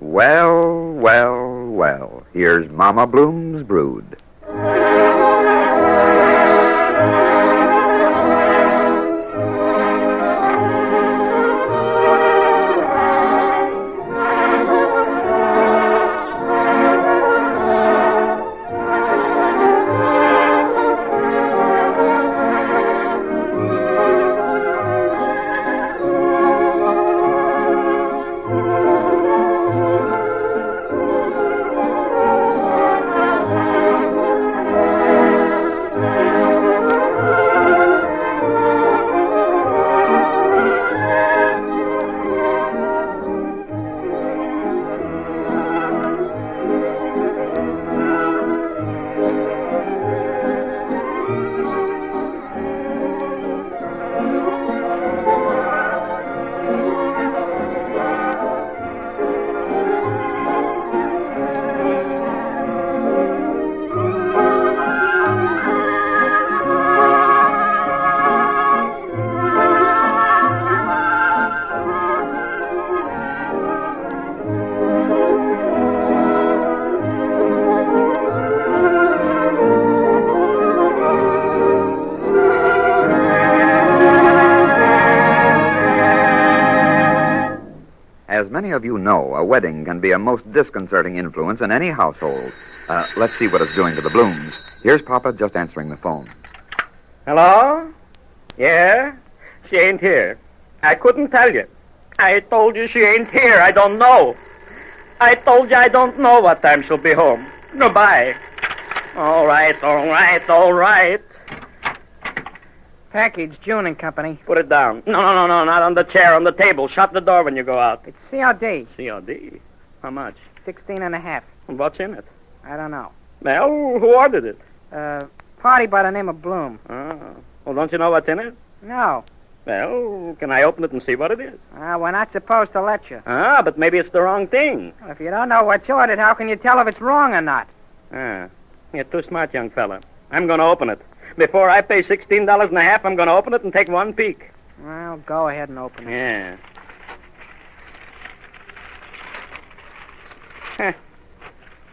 Well, well, well. Here's Mama Bloom's brood. As many of you know, a wedding can be a most disconcerting influence in any household. Let's see what it's doing to the Blooms. Here's Papa just answering the phone. Hello? Yeah? She ain't here. I couldn't tell you. I told you she ain't here. I don't know. I told you I don't know what time she'll be home. Goodbye. All right. Package, June and Company. Put it down. No, not on the chair, on the table. Shut the door when you go out. It's COD. COD? How much? 16 and a half. What's in it? I don't know. Well, who ordered it? Party by the name of Bloom. Oh. Well, don't you know what's in it? No. Well, can I open it and see what it is? We're not supposed to let you. But maybe it's the wrong thing. Well, if you don't know what's ordered, how can you tell if it's wrong or not? You're too smart, young fella. I'm going to open it. Before I pay $16 and a half, I'm going to open it and take one peek. Well, go ahead and open it. Yeah.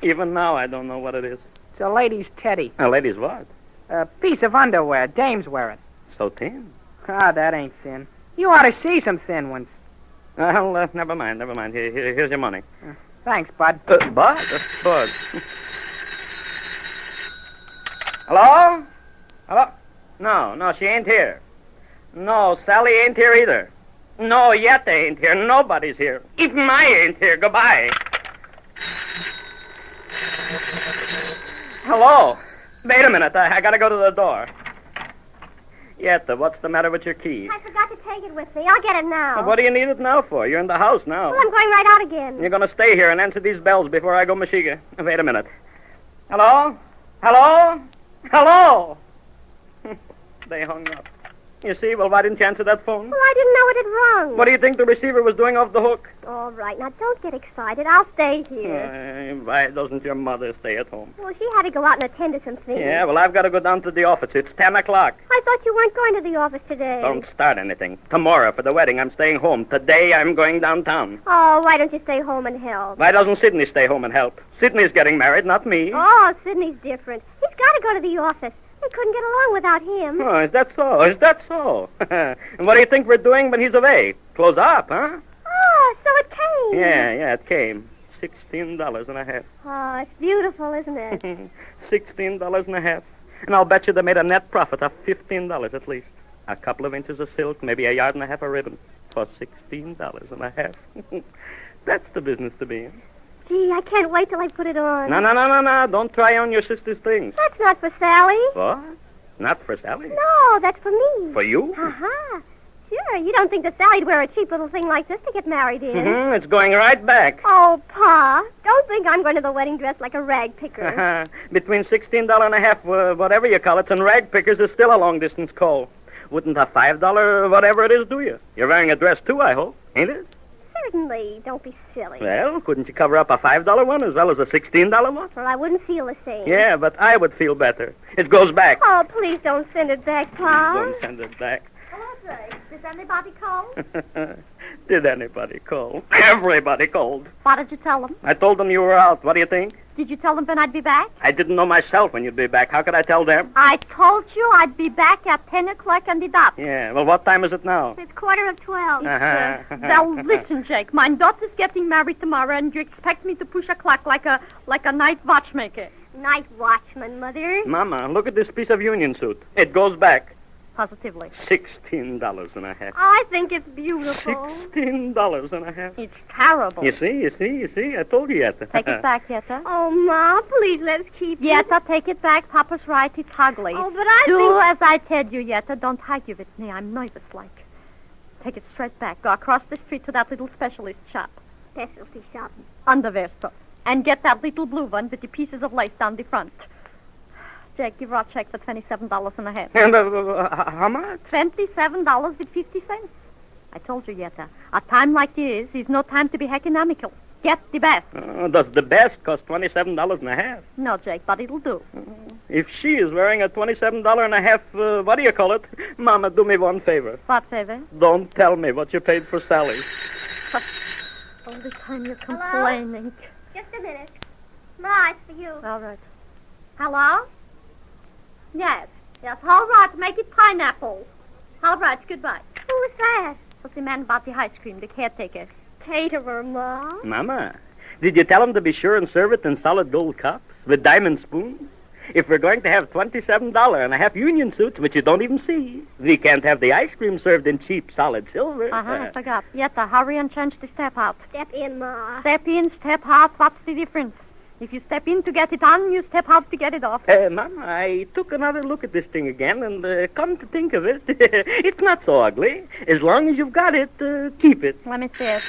Even now, I don't know what it is. It's a lady's teddy. A lady's what? A piece of underwear. Dames wear it. So thin. That ain't thin. You ought to see some thin ones. Well, never mind. Here's your money. Thanks, Bud. Bud? Bud. Hello? Hello? No, she ain't here. No, Sally ain't here either. No, Yetta ain't here. Nobody's here. Even I ain't here. Goodbye. Hello? Wait a minute. I gotta go to the door. Yetta, what's the matter with your key? I forgot to take it with me. I'll get it now. Well, what do you need it now for? You're in the house now. Well, I'm going right out again. You're gonna stay here and answer these bells before I go Mashiga. Wait a minute. Hello? Hello? Hello? They hung up. You see? Well, why didn't you answer that phone? Well, I didn't know it had rung. What do you think the receiver was doing off the hook? All right. Now, don't get excited. I'll stay here. Why doesn't your mother stay at home? Well, she had to go out and attend to some things. Yeah, well, I've got to go down to the office. It's 10 o'clock. I thought you weren't going to the office today. Don't start anything. Tomorrow, for the wedding, I'm staying home. Today, I'm going downtown. Oh, why don't you stay home and help? Why doesn't Sidney stay home and help? Sidney's getting married, not me. Oh, Sidney's different. He's got to go to the office. We couldn't get along without him. Oh, is that so? And what do you think we're doing when he's away? Close up, huh? Oh, so it came. Yeah, it came. $16 and a half. Oh, it's beautiful, isn't it? $16 and a half. And I'll bet you they made a net profit of $15 at least. A couple of inches of silk, maybe a yard and a half of ribbon for $16 and a half. That's the business to be in. Gee, I can't wait till I put it on. No. Don't try on your sister's things. That's not for Sally. What? Not for Sally? No, that's for me. For you? Uh-huh. Sure, you don't think that Sally'd wear a cheap little thing like this to get married in. Mm-hmm. It's going right back. Oh, Pa, don't think I'm going to the wedding dressed like a rag picker. Between $16 and a half, whatever you call it, and rag pickers is still a long-distance call. Wouldn't a $5 whatever it is do you? You're wearing a dress, too, I hope, ain't it? Certainly. Don't be silly. Well, couldn't you cover up a $5 one as well as a $16 one? Well, I wouldn't feel the same. Yeah, but I would feel better. It goes back. Oh, please don't send it back, Pa. Don't send it back. Hello, Did anybody call? Did anybody call? Everybody called. What did you tell them? I told them you were out. What do you think? Did you tell them when I'd be back? I didn't know myself when you'd be back. How could I tell them? I told you I'd be back at 10 o'clock on the dot. Yeah, well, what time is it now? It's 12:15. Uh-huh. Well, listen, Jake. My daughter's getting married tomorrow, and you expect me to push a clock like a night watchmaker. Night watchman, Mother. Mama, look at this piece of union suit. It goes back. Positively. $16.50. I think it's beautiful. $16.50. It's terrible. You see? I told you, Yetta. Take it back, Yetta. Oh, Ma, please let's keep it. Yetta, take it back. Papa's right. It's ugly. Oh, but Do as I tell you, Yetta. Don't argue with me. I'm nervous like. Take it straight back. Go across the street to that little specialist shop. Specialty shop? Underwear store. And get that little blue one with the pieces of lace down the front. Jake, give her a check for $27.50. And how much? $27.50. I told you, Yetta. A time like this is no time to be economical. Get the best. Does the best cost $27.50? No, Jake, but it'll do. If she is wearing a $27.50, what do you call it? Mama, do me one favor. What favor? Don't tell me what you paid for Sally's. All the time you're complaining. Just a minute. Ma, it's for you. All right. Hello? Yes, all right, make it pineapple. All right, goodbye. Who was that? What's the man about the ice cream, the caretaker? Caterer, Ma. Mama, did you tell him to be sure and serve it in solid gold cups with diamond spoons? If we're going to have $27.50 union suits, which you don't even see, we can't have the ice cream served in cheap solid silver. I forgot. Yetta, hurry and change the step out. Step in, Ma. Step in, step out, what's the difference? If you step in to get it on, you step out to get it off. Mama, I took another look at this thing again, and come to think of it, it's not so ugly. As long as you've got it, keep it. Let me see it.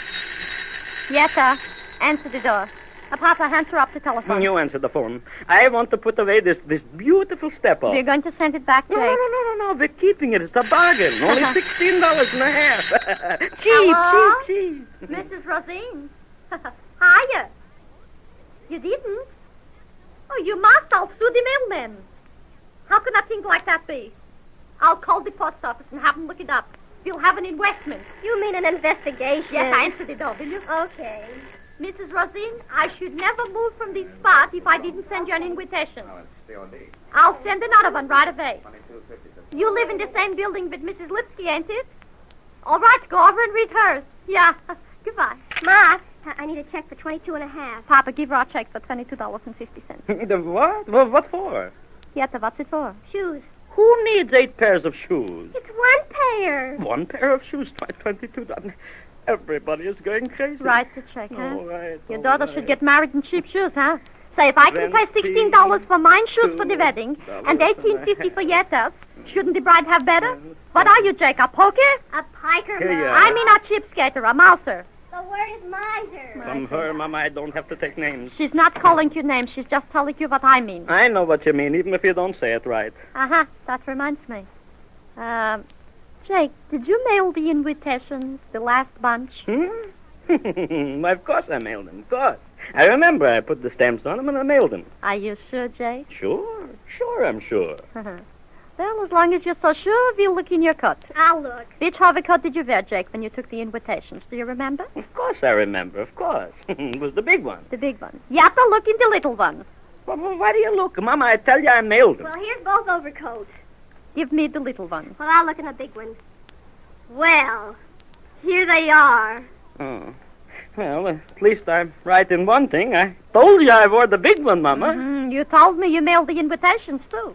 Yetta, answer the door. Papa, answer up the telephone. You answer the phone. I want to put away this beautiful step-off. You're going to send it back, Jake? No. We're keeping it. It's a bargain. Only $16.50. Cheap. Mrs. Rosine. Hiya. You didn't? Oh, you must. I'll sue the mailman. How can a thing like that be? I'll call the post office and have them look it up. We'll have an investment. You mean an investigation? Yes, I answered the door, will you? Okay. Mrs. Rosine, I should never move from this spot if I didn't send you an invitation. No, it's COD. I'll send another one right away. 22.50. You live in the same building with Mrs. Lipsky, ain't it? All right, go over and read hers. Yeah. Goodbye. Ma, I need a check for $22.50. Papa, give her a check for $22.50. The what? Well, what for? Yetta, what's it for? Shoes. Who needs 8 pairs of shoes? It's one pair. One pair of shoes, $22. Everybody is going crazy. Write the check, huh? All right. Your daughter should get married in cheap shoes, huh? Say, if I can pay $16 for mine shoes for the wedding and $18.50 for Yetta's, shouldn't the bride have better? What are you, Jake, a poker? A piker, Here you Ma. are. I mean a cheapskater, a mouser. The word is miser. From her, Mama, I don't have to take names. She's not calling you names. She's just telling you what I mean. I know what you mean, even if you don't say it right. That reminds me. Jake, did you mail the invitations, the last bunch? Why, of course I mailed them, of course. I remember I put the stamps on them and I mailed them. Are you sure, Jake? Sure, I'm sure. Well, as long as you're so sure, we'll look in your coat. I'll look. Which overcoat did you wear, Jake, when you took the invitations? Do you remember? Of course I remember, of course. It was the big one. The big one. Yatta, look in the little one. Well, why do you look? Mama, I tell you I mailed them. Well, here's both overcoats. Give me the little one. Well, I'll look in the big one. Well, here they are. Oh. Well, at least I'm right in one thing. I told you I wore the big one, Mama. You told me you mailed the invitations, too.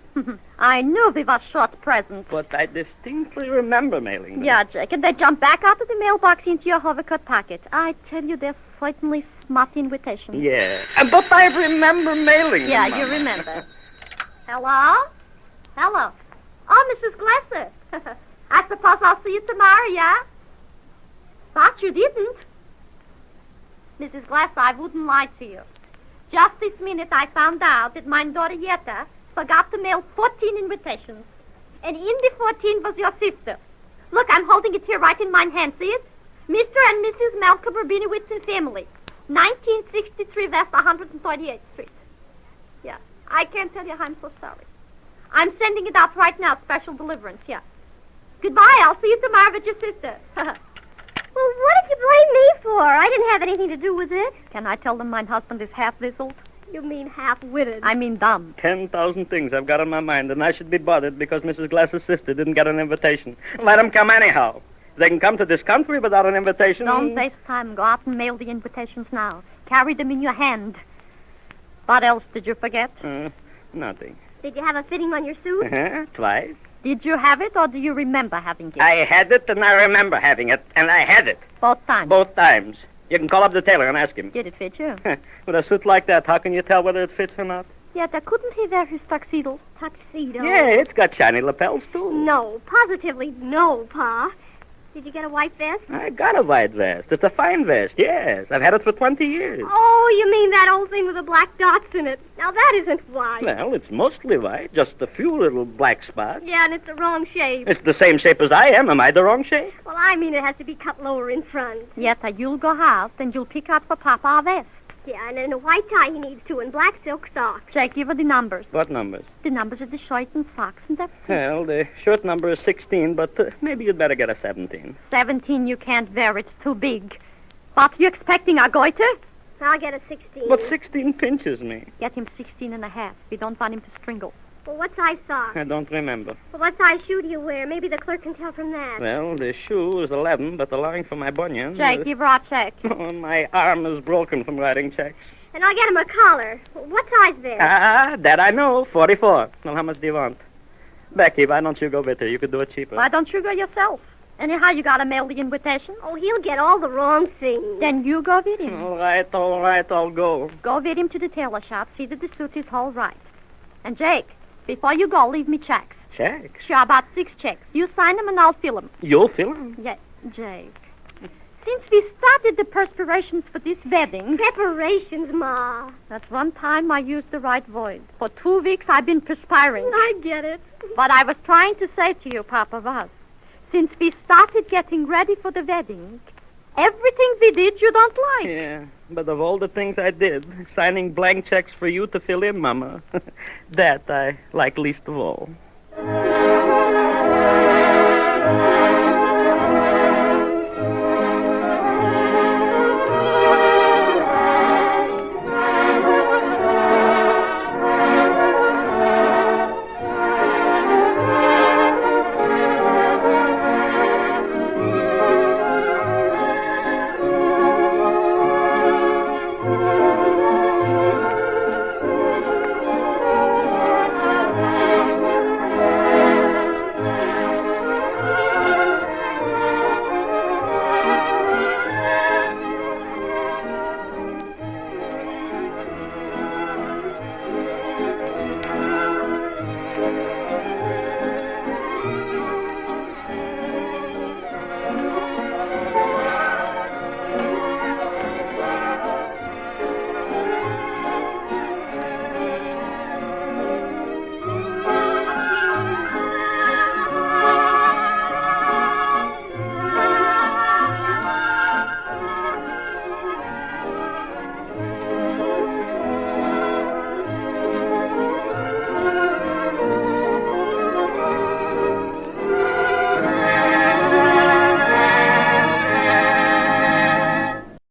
I knew we was short presents. But I distinctly remember mailing them. Yeah, Jake, and they jumped back out of the mailbox into your overcoat pocket. I tell you, they're certainly smart invitations. Yeah. But I remember mailing them, Yeah, Mama. you remember. Hello? Hello. Oh, Mrs. Glasser. I suppose I'll see you tomorrow, yeah? But you didn't. Mrs. Glasser, I wouldn't lie to you. Just this minute I found out that my daughter Yetta forgot to mail 14 invitations. And in the 14 was your sister. Look, I'm holding it here right in my hand, see it? Mr. and Mrs. Malcolm Rabinowitz and family. 1963 West 138th Street. Yeah, I can't tell you how I'm so sorry. I'm sending it out right now, special deliverance, yeah. Goodbye, I'll see you tomorrow with your sister. Well, what did you blame me for? I didn't have anything to do with it. Can I tell them my husband is half-wizzled? You mean half-witted. I mean dumb. 10,000 things I've got on my mind, and I should be bothered because Mrs. Glass's sister didn't get an invitation. Let them come anyhow. They can come to this country without an invitation. Don't waste time. Go out and mail the invitations now. Carry them in your hand. What else did you forget? Nothing. Did you have a fitting on your suit? Twice. Did you have it or do you remember having it? I had it, and I remember having it, and I had it. Both times? Both times. You can call up the tailor and ask him. Did it fit you? With a suit like that, how can you tell whether it fits or not? Yetta, couldn't he wear his tuxedo? Tuxedo? Yeah, it's got shiny lapels, too. No, positively no, Pa. Did you get a white vest? I got a white vest. It's a fine vest, yes. I've had it for 20 years. Oh, you mean that old thing with the black dots in it. Now, that isn't white. Well, it's mostly white, just a few little black spots. Yeah, and it's the wrong shape. It's the same shape as I am. Am I the wrong shape? Well, I mean it has to be cut lower in front. Yetta, you'll go out and you'll pick out for Papa a vest. Yeah, and in a white tie he needs to, and black silk socks. Jake, give her the numbers. What numbers? The numbers of the shirt and socks and that. Well, the shirt number is 16, but maybe you'd better get a 17. 17 you can't wear. It's too big. What are you expecting, a goiter? I'll get a 16. But 16 pinches me. Get him 16 and a half. We don't want him to stringle. Well, what size socks? I don't remember. Well, what size shoe do you wear? Maybe the clerk can tell from that. Well, the shoe is 11, but allowing for my bunion... Jake, give her a check. My arm is broken from writing checks. And I'll get him a collar. What size there? That I know. 44. Well, how much do you want? Becky, why don't you go with her? You could do it cheaper. Why don't you go yourself? Anyhow, you gotta mail the invitation. Oh, he'll get all the wrong things. Then you go with him. All right, I'll go. Go with him to the tailor shop, see that the suit is all right. And Jake, before you go, leave me checks. Checks? Sure, about 6 checks. You sign them and I'll fill them. You'll fill them? Yeah, Jake. Since we started the perspirations for this wedding... Preparations, Ma. That's one time I used the right word. For 2 weeks I've been perspiring. I get it. What I was trying to say to you, Papa, was... Since we started getting ready for the wedding, everything we did you don't like. Yeah, but of all the things I did, signing blank checks for you to fill in, Mama, that I like least of all.